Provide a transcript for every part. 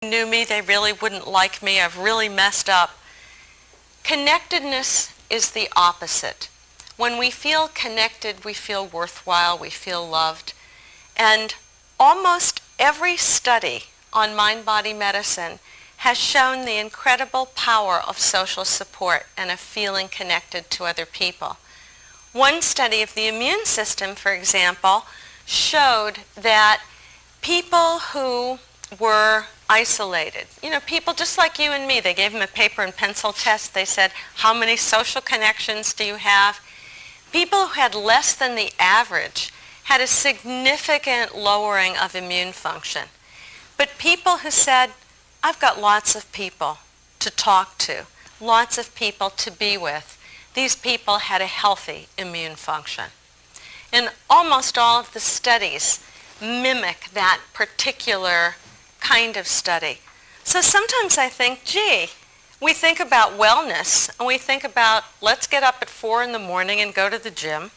knew me, they really wouldn't like me. I've really messed up. Connectedness is the opposite. When we feel connected, we feel worthwhile, we feel loved. And almost every study on mind-body medicine has shown the incredible power of social support and of feeling connected to other people. One study of the immune system, for example, showed that people who were isolated, people just like you and me, they gave them a paper and pencil test. They said, how many social connections do you have? People who had less than the average had a significant lowering of immune function. But people who said, I've got lots of people to talk to, lots of people to be with, these people had a healthy immune function. And almost all of the studies mimic that particular kind of study. So sometimes I think, gee, we think about wellness and we think about let's get up at 4 in the morning and go to the gym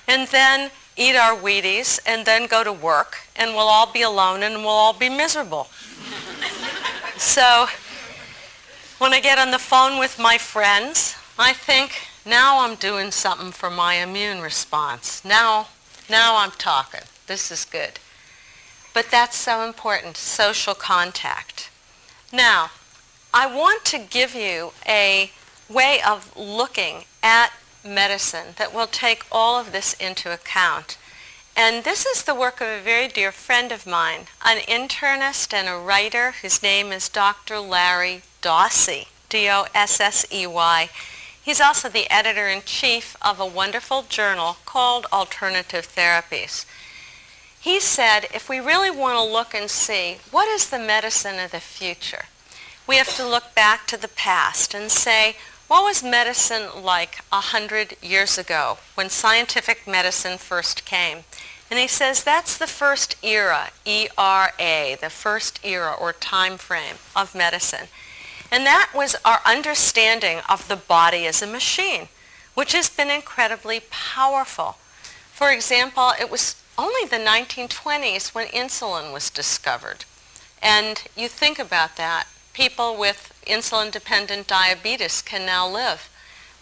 and then eat our Wheaties and then go to work and we'll all be alone and we'll all be miserable. So when I get on the phone with my friends, I think, now I'm doing something for my immune response. Now I'm talking. This is good. But that's so important, social contact. Now, I want to give you a way of looking at medicine that will take all of this into account. And this is the work of a very dear friend of mine, an internist and a writer whose name is Dr. Larry Dossey, D-O-S-S-E-Y. He's also the editor-in-chief of a wonderful journal called Alternative Therapies. He said, if we really want to look and see what is the medicine of the future, we have to look back to the past and say, what was medicine like 100 years ago when scientific medicine first came? And he says that's the first era, E-R-A, the first era or time frame of medicine. And that was our understanding of the body as a machine, which has been incredibly powerful. For example, it was only the 1920s when insulin was discovered. And you think about that. People with insulin-dependent diabetes can now live.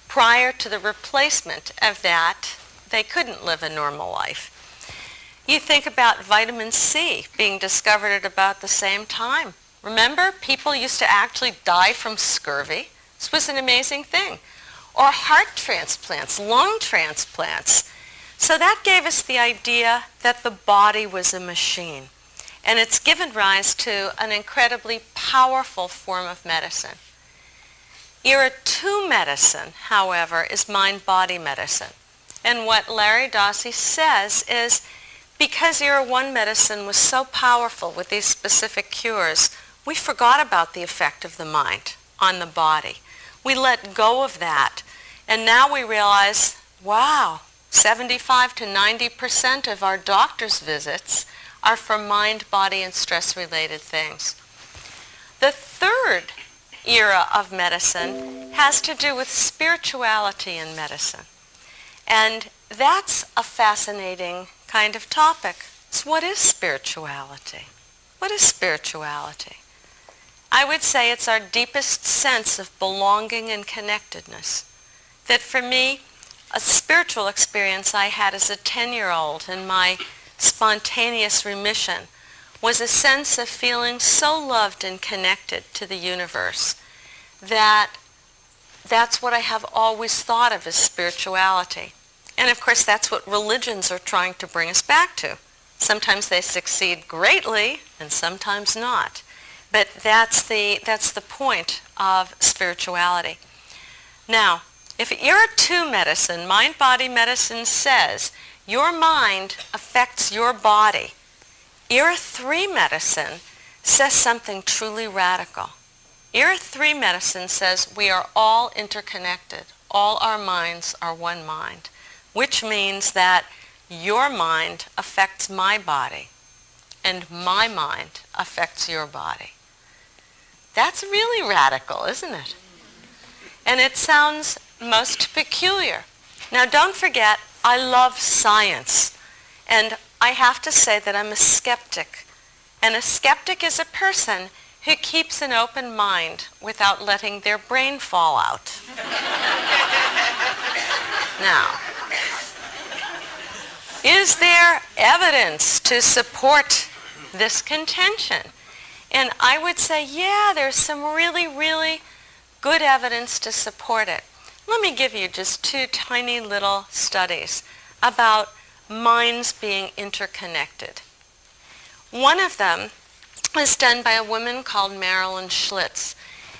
Prior to the replacement of that, they couldn't live a normal life. You think about vitamin C being discovered at about the same time. Remember, people used to actually die from scurvy. This was an amazing thing. Or heart transplants, lung transplants. So that gave us the idea that the body was a machine. And it's given rise to an incredibly powerful form of medicine. Era 2 medicine, however, is mind-body medicine. And what Larry Dossey says is, because Era 1 medicine was so powerful with these specific cures, we forgot about the effect of the mind on the body. We let go of that. And now we realize, wow, 75 to 90% of our doctor's visits are for mind, body, and stress-related things. The third era of medicine has to do with spirituality in medicine. And that's a fascinating kind of topic. So what is spirituality? What is spirituality? I would say it's our deepest sense of belonging and connectedness. That for me, a spiritual experience I had as a 10-year-old in my spontaneous remission was a sense of feeling so loved and connected to the universe that that's what I have always thought of as spirituality. And of course, that's what religions are trying to bring us back to. Sometimes they succeed greatly and sometimes not. But that's the point of spirituality. Now, if Era 2 medicine, mind-body medicine, says your mind affects your body, Era 3 medicine says something truly radical. Era 3 medicine says we are all interconnected. All our minds are one mind, which means that your mind affects my body and my mind affects your body. That's really radical, isn't it? And it sounds most peculiar. Now, don't forget, I love science. And I have to say that I'm a skeptic. And a skeptic is a person who keeps an open mind without letting their brain fall out? Now, is there evidence to support this contention? And I would say, yeah, there's some really, really good evidence to support it. Let me give you just two tiny little studies about minds being interconnected. One of them is done by a woman called Marilyn Schlitz,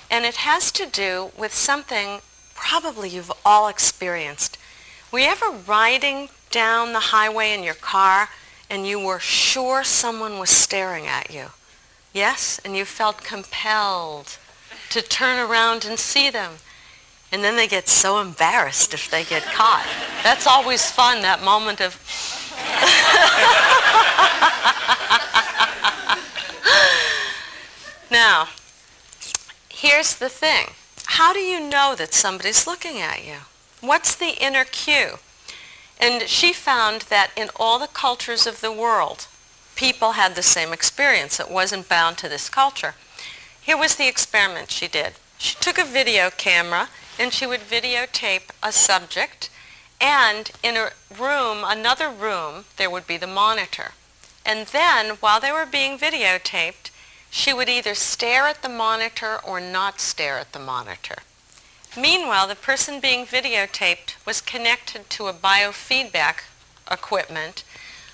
and it has to do with something probably you've all experienced. Were you ever riding down the highway in your car and you were sure someone was staring at you? Yes? And you felt compelled to turn around and see them. And then they get so embarrassed if they get caught. That's always fun, that moment of... Now, here's the thing. How do you know that somebody's looking at you? What's the inner cue? And she found that in all the cultures of the world, people had the same experience. It wasn't bound to this culture. Here was the experiment she did. She took a video camera and she would videotape a subject, and in a room, another room, there would be the monitor. And then, while they were being videotaped, she would either stare at the monitor or not stare at the monitor. Meanwhile, the person being videotaped was connected to a biofeedback equipment,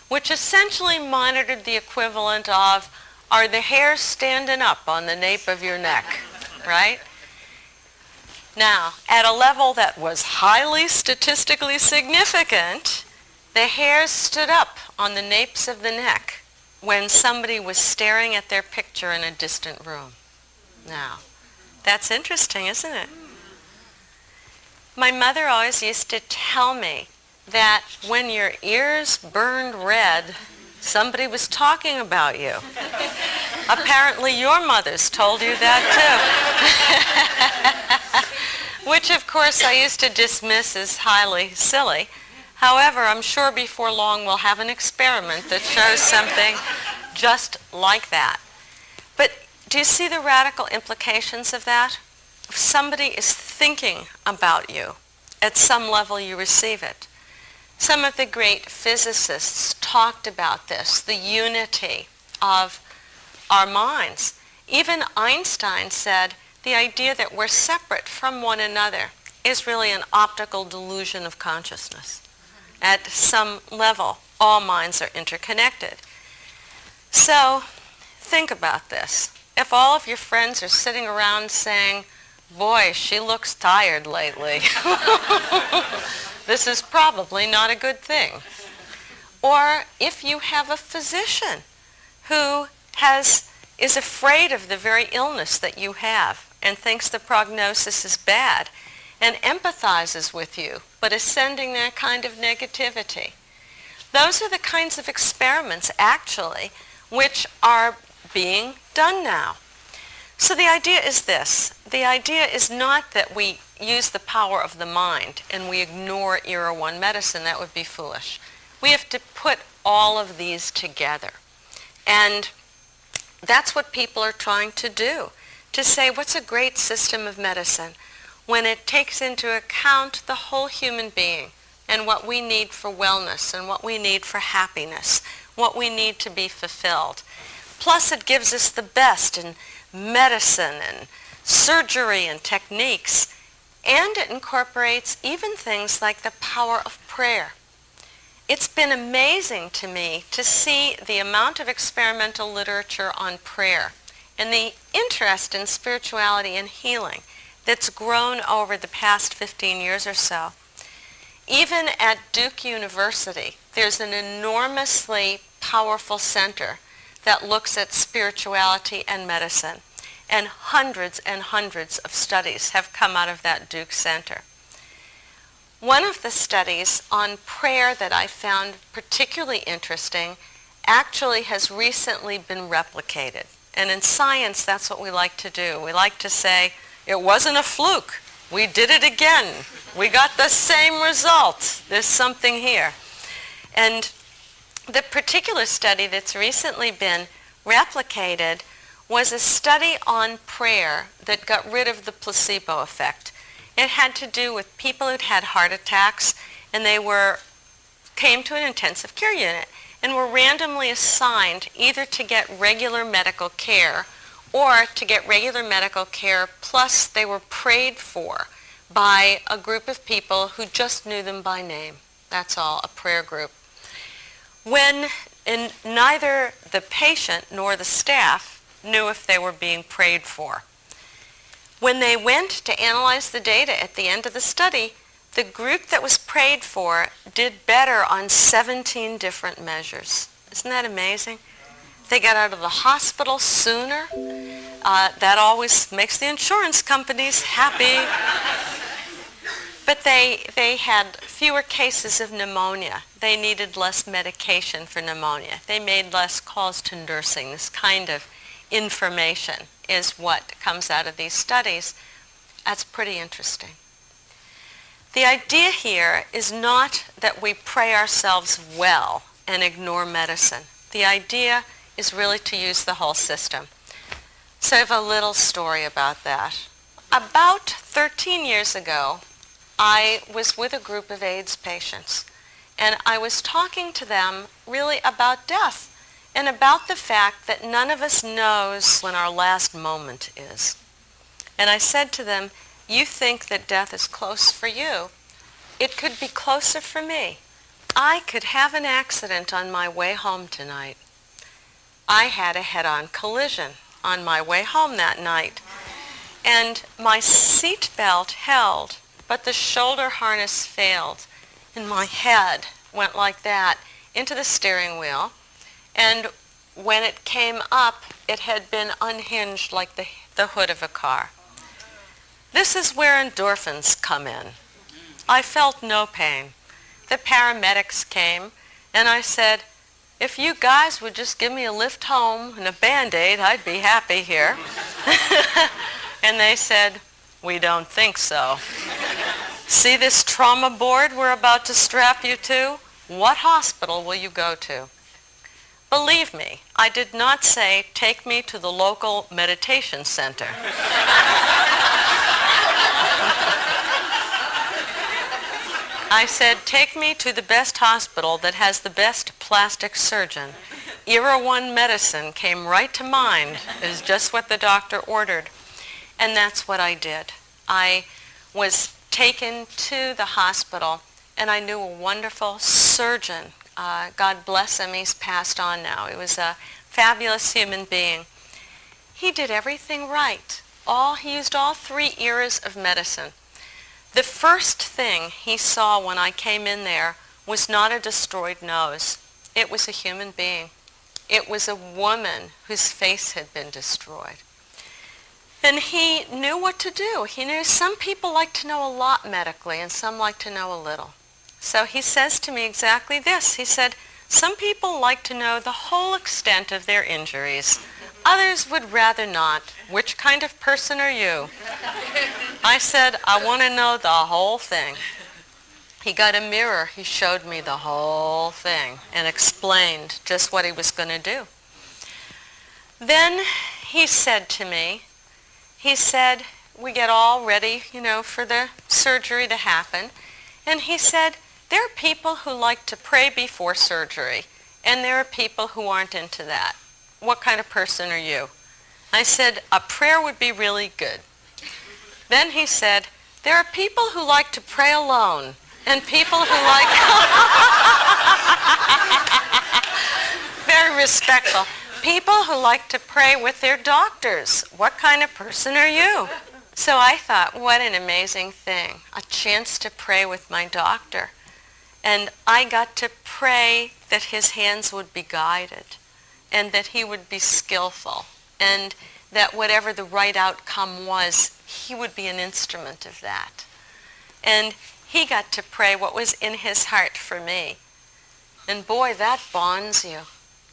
which essentially monitored the equivalent of, are the hairs standing up on the nape of your neck, right? Now, at a level that was highly statistically significant, the hairs stood up on the napes of the neck when somebody was staring at their picture in a distant room. Now, that's interesting, isn't it? My mother always used to tell me that when your ears burned red, somebody was talking about you. Apparently your mothers told you that too. Which, of course, I used to dismiss as highly silly. However, I'm sure before long we'll have an experiment that shows something just like that. But do you see the radical implications of that? If somebody is thinking about you, at some level you receive it. Some of the great physicists talked about this, the unity of our minds. Even Einstein said the idea that we're separate from one another is really an optical delusion of consciousness. At some level, all minds are interconnected. So, think about this. If all of your friends are sitting around saying, boy, she looks tired lately, this is probably not a good thing. Or if you have a physician who is afraid of the very illness that you have and thinks the prognosis is bad and empathizes with you, but is sending that kind of negativity. Those are the kinds of experiments, actually, which are being done now. So the idea is this. The idea is not that we use the power of the mind and we ignore Era 1 medicine. That would be foolish. We have to put all of these together. And that's what people are trying to do, to say what's a great system of medicine when it takes into account the whole human being and what we need for wellness and what we need for happiness, what we need to be fulfilled. Plus it gives us the best in medicine and surgery and techniques, and it incorporates even things like the power of prayer. It's been amazing to me to see the amount of experimental literature on prayer and the interest in spirituality and healing that's grown over the past 15 years or so. Even at Duke University, there's an enormously powerful center that looks at spirituality and medicine, and hundreds of studies have come out of that Duke Center. One of the studies on prayer that I found particularly interesting actually has recently been replicated. And in science, that's what we like to do. We like to say, it wasn't a fluke. We did it again. We got the same result. There's something here. And the particular study that's recently been replicated was a study on prayer that got rid of the placebo effect. It had to do with people who'd had heart attacks, and they came to an intensive care unit and were randomly assigned either to get regular medical care or to get regular medical care, plus they were prayed for by a group of people who just knew them by name. That's all, a prayer group. When neither the patient nor the staff knew if they were being prayed for. When they went to analyze the data at the end of the study, the group that was prayed for did better on 17 different measures. Isn't that amazing? They got out of the hospital sooner. That always makes the insurance companies happy. But they had fewer cases of pneumonia. They needed less medication for pneumonia. They made less calls to nursing. This kind of information is what comes out of these studies. That's pretty interesting. The idea here is not that we pray ourselves well and ignore medicine. The idea is really to use the whole system. So I have a little story about that. About 13 years ago, I was with a group of AIDS patients, and I was talking to them really about death and about the fact that none of us knows when our last moment is. And I said to them, you think that death is close for you. It could be closer for me. I could have an accident on my way home tonight. I had a head-on collision on my way home that night. And my seat belt held, but the shoulder harness failed. And my head went like that into the steering wheel. And when it came up, it had been unhinged like the hood of a car. This is where endorphins come in. I felt no pain. The paramedics came, and I said, if you guys would just give me a lift home and a Band-Aid, I'd be happy here. And they said, we don't think so. See this trauma board we're about to strap you to? What hospital will you go to? Believe me, I did not say, take me to the local meditation center. I said, take me to the best hospital that has the best plastic surgeon. Era 1 medicine came right to mind. It is just what the doctor ordered. And that's what I did. I was taken to the hospital, and I knew a wonderful surgeon. God bless him, he's passed on now. He was a fabulous human being. He did everything right. He used all 3 eras of medicine. The first thing he saw when I came in there was not a destroyed nose. It was a human being. It was a woman whose face had been destroyed. And he knew what to do. He knew some people like to know a lot medically and some like to know a little. So he says to me exactly this. He said, some people like to know the whole extent of their injuries. Others would rather not. Which kind of person are you? I said, I want to know the whole thing. He got a mirror. He showed me the whole thing and explained just what he was going to do. Then he said to me, we get all ready, for the surgery to happen. And he said, there are people who like to pray before surgery, and there are people who aren't into that. What kind of person are you? I said, a prayer would be really good. Then he said, there are people who like to pray alone, and people who like... Very respectful. People who like to pray with their doctors. What kind of person are you? So I thought, what an amazing thing. A chance to pray with my doctor. And I got to pray that his hands would be guided and that he would be skillful and that whatever the right outcome was, he would be an instrument of that. And he got to pray what was in his heart for me. And boy, that bonds you.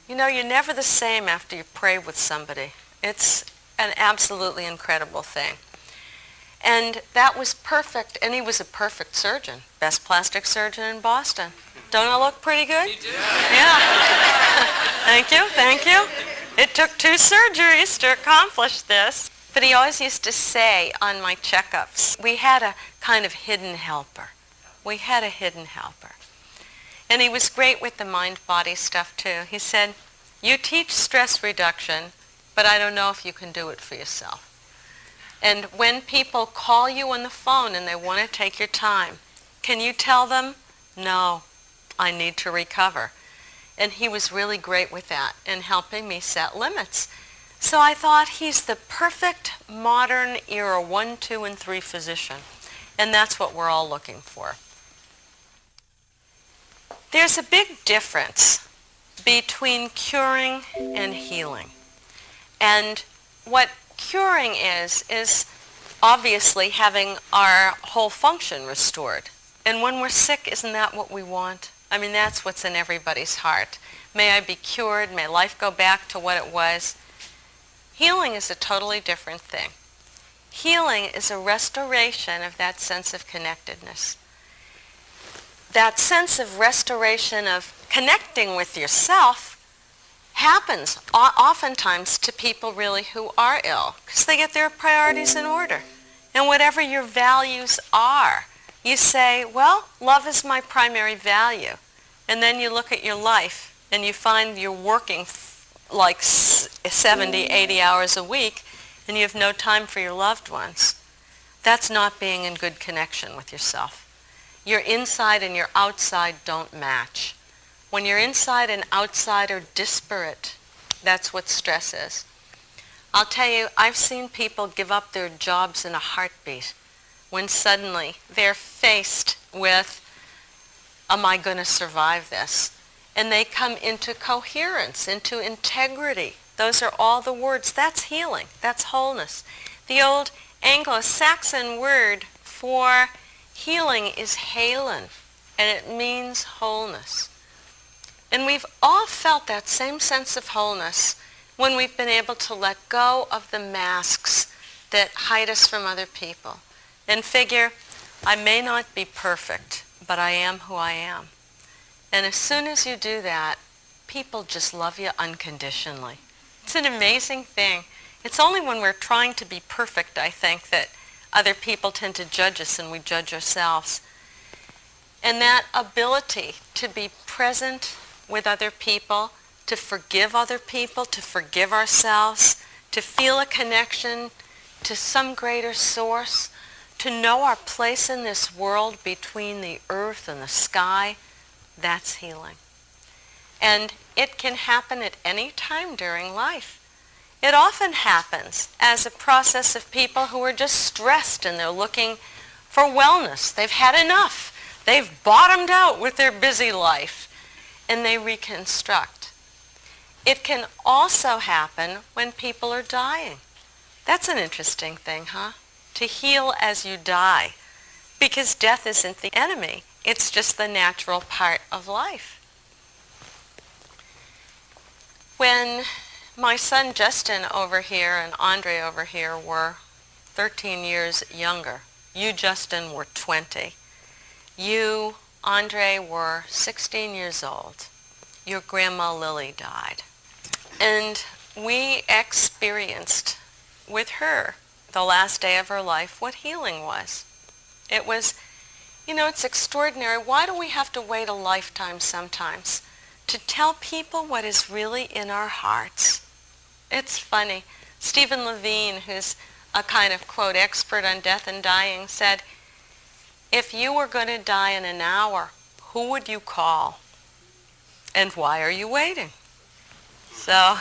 You're never the same after you pray with somebody. It's an absolutely incredible thing. And that was perfect, and he was a perfect surgeon. Best plastic surgeon in Boston. Don't I look pretty good? You do. Yeah. Thank you, thank you. It took 2 surgeries to accomplish this. But he always used to say on my checkups, we had a kind of hidden helper. We had a hidden helper. And he was great with the mind-body stuff too. He said, you teach stress reduction, but I don't know if you can do it for yourself. And when people call you on the phone and they want to take your time, can you tell them, no, I need to recover? And he was really great with that and helping me set limits. So I thought he's the perfect modern era 1, 2, and 3 physician. And that's what we're all looking for. There's a big difference between curing and healing. And what curing is obviously having our whole function restored. And when we're sick, isn't that what we want? I mean, that's what's in everybody's heart. May I be cured, may life go back to what it was. Healing is a totally different thing. Healing is a restoration of that sense of connectedness. That sense of restoration of connecting with yourself happens oftentimes to people really who are ill because they get their priorities in order. And whatever your values are, you say, well, love is my primary value. And then you look at your life and you find you're working like 70, 80 hours a week and you have no time for your loved ones. That's not being in good connection with yourself. Your inside and your outside don't match. When your inside and outside are disparate, that's what stress is. I'll tell you, I've seen people give up their jobs in a heartbeat when suddenly they're faced with, am I going to survive this? And they come into coherence, into integrity. Those are all the words. That's healing. That's wholeness. The old Anglo-Saxon word for healing is halen, and it means wholeness. And we've all felt that same sense of wholeness when we've been able to let go of the masks that hide us from other people and figure, I may not be perfect, but I am who I am. And as soon as you do that, people just love you unconditionally. It's an amazing thing. It's only when we're trying to be perfect, I think, that other people tend to judge us and we judge ourselves. And that ability to be present with other people, to forgive other people, to forgive ourselves, to feel a connection to some greater source, to know our place in this world between the earth and the sky, that's healing. And it can happen at any time during life. It often happens as a process of people who are just stressed and they're looking for wellness. They've had enough. They've bottomed out with their busy life and they reconstruct. It can also happen when people are dying. That's an interesting thing, huh? To heal as you die. Because death isn't the enemy. It's just the natural part of life. When my son Justin over here and Andre over here were 13 years younger, you, Justin, were 20. You, Andre, were 16 years old. Your grandma Lily died. And we experienced with her the last day of her life what healing was. It was, it's extraordinary. Why do we have to wait a lifetime sometimes to tell people what is really in our hearts? It's funny. Stephen Levine, who's a kind of, quote, expert on death and dying, said, if you were going to die in an hour, who would you call? And why are you waiting? So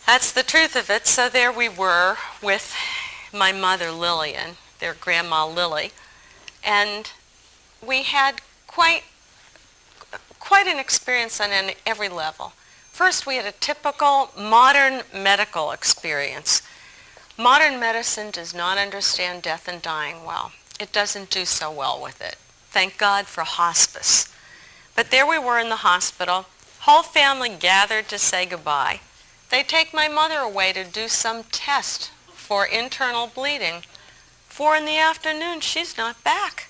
that's the truth of it. So there we were with my mother Lillian, their grandma Lily, and we had quite an experience on every level. First, we had a typical modern medical experience. Modern medicine does not understand death and dying well. It doesn't do so well with it. Thank God for hospice. But there we were in the hospital. Whole family gathered to say goodbye. They take my mother away to do some test for internal bleeding. 4 p.m, she's not back.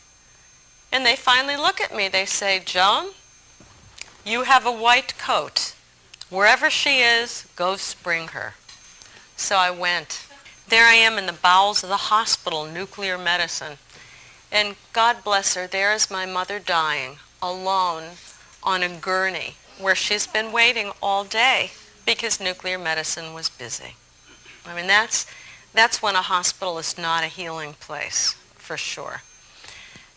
And they finally look at me. They say, Joan, you have a white coat. Wherever she is, go spring her. So I went. There I am in the bowels of the hospital, nuclear medicine. And God bless her, there is my mother dying, alone on a gurney, where she's been waiting all day because nuclear medicine was busy. I mean, that's when a hospital is not a healing place, for sure.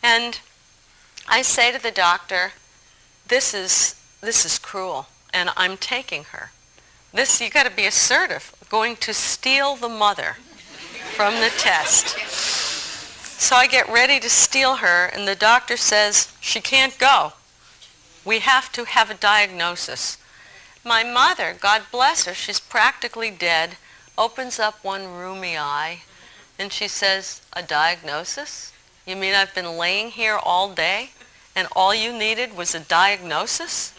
And I say to the doctor, this is cruel, and I'm taking her. You got to be assertive. Going to steal the mother from the test. So I get ready to steal her, and the doctor says, she can't go. We have to have a diagnosis. My mother, God bless her, she's practically dead, opens up one roomy eye, and she says, a diagnosis? You mean I've been laying here all day, and all you needed was a diagnosis?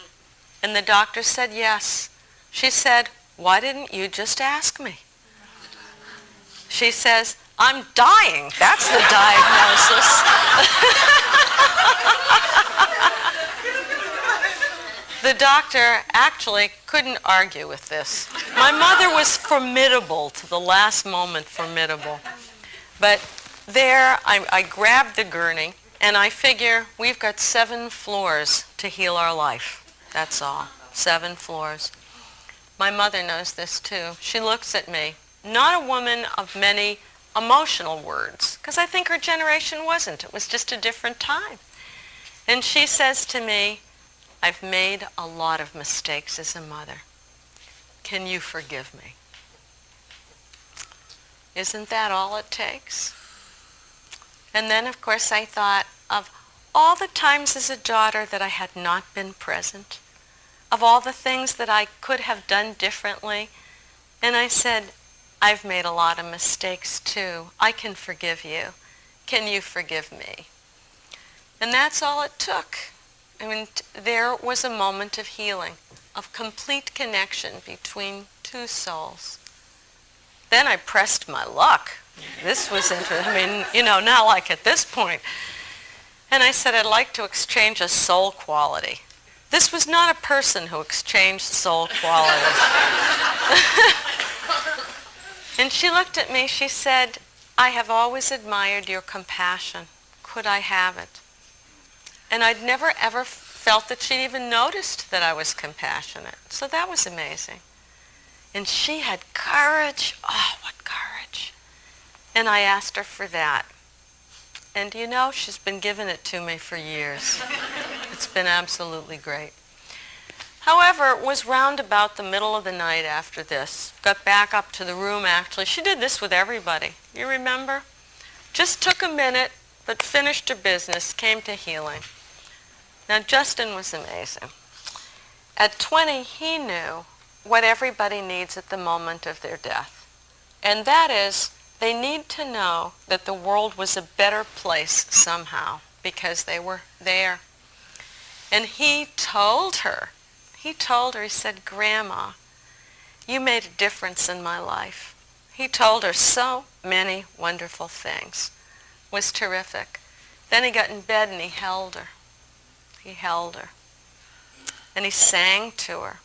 And the doctor said, yes. She said, why didn't you just ask me? She says, I'm dying. That's the diagnosis. The doctor actually couldn't argue with this. My mother was formidable to the last moment, formidable. But there, I grabbed the gurney, and I figure we've got 7 floors to heal our life. That's all. 7 floors. My mother knows this too. She looks at me, not a woman of many emotional words, because I think her generation wasn't. It was just a different time. And she says to me, I've made a lot of mistakes as a mother. Can you forgive me? Isn't that all it takes? And then, of course, I thought of all the times as a daughter that I had not been present, of all the things that I could have done differently. And I said, I've made a lot of mistakes too. I can forgive you. Can you forgive me? And that's all it took. I mean, there was a moment of healing, of complete connection between 2 souls. Then I pressed my luck. This was interesting. I mean, not like at this point. And I said, I'd like to exchange a soul quality. This was not a person who exchanged soul qualities. And she looked at me, she said, I have always admired your compassion. Could I have it? And I'd never ever felt that she'd even noticed that I was compassionate. So that was amazing. And she had courage. Oh, what courage. And I asked her for that. And she's been giving it to me for years. It's been absolutely great. However, it was round about the middle of the night after this. Got back up to the room, actually. She did this with everybody. You remember? Just took a minute, but finished her business, came to healing. Now, Justin was amazing. At 20, he knew what everybody needs at the moment of their death. And that is, they need to know that the world was a better place somehow because they were there. And he told her, he said, Grandma, you made a difference in my life. He told her so many wonderful things. It was terrific. Then he got in bed and he held her. He held her. And he sang to her.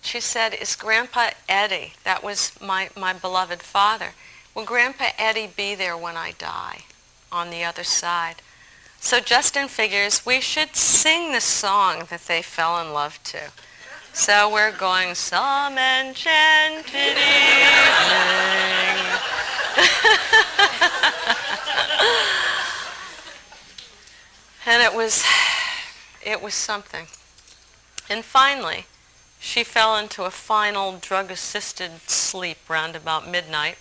She said, is Grandpa Eddie, that was my beloved father, will Grandpa Eddie be there when I die on the other side? So Justin figures we should sing the song that they fell in love to. So we're going, some enchanted evening. And it was something. And finally, she fell into a final drug-assisted sleep round about midnight.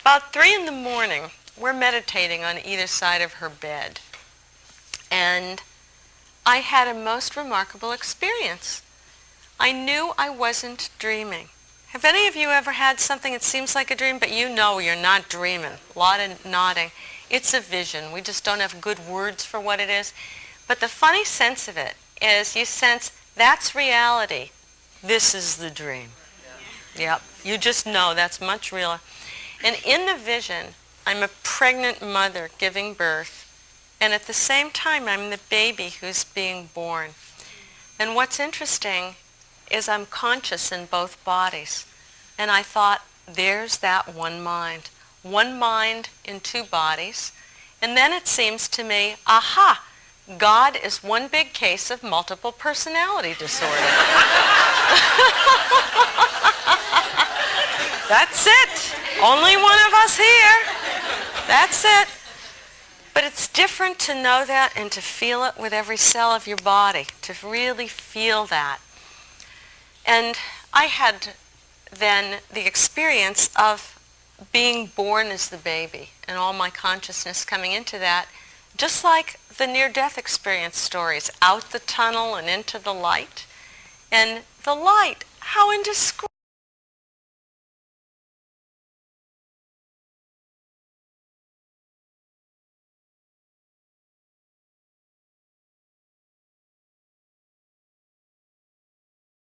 About 3 in the morning, we're meditating on either side of her bed. And I had a most remarkable experience. I knew I wasn't dreaming. Have any of you ever had something that seems like a dream, but you know you're not dreaming? A lot of nodding. It's a vision. We just don't have good words for what it is. But the funny sense of it is you sense that's reality. This is the dream. Yep. You just know that's much realer. And in the vision, I'm a pregnant mother giving birth. And at the same time, I'm the baby who's being born. And what's interesting is I'm conscious in both bodies. And I thought, there's that one mind. One mind in two bodies. And then it seems to me, aha, God is one big case of multiple personality disorder. That's it. Only one of us here. That's it. But it's different to know that and to feel it with every cell of your body, to really feel that. And I had then the experience of being born as the baby and all my consciousness coming into that, just like the near-death experience stories, out the tunnel and into the light. And the light, how indescribable.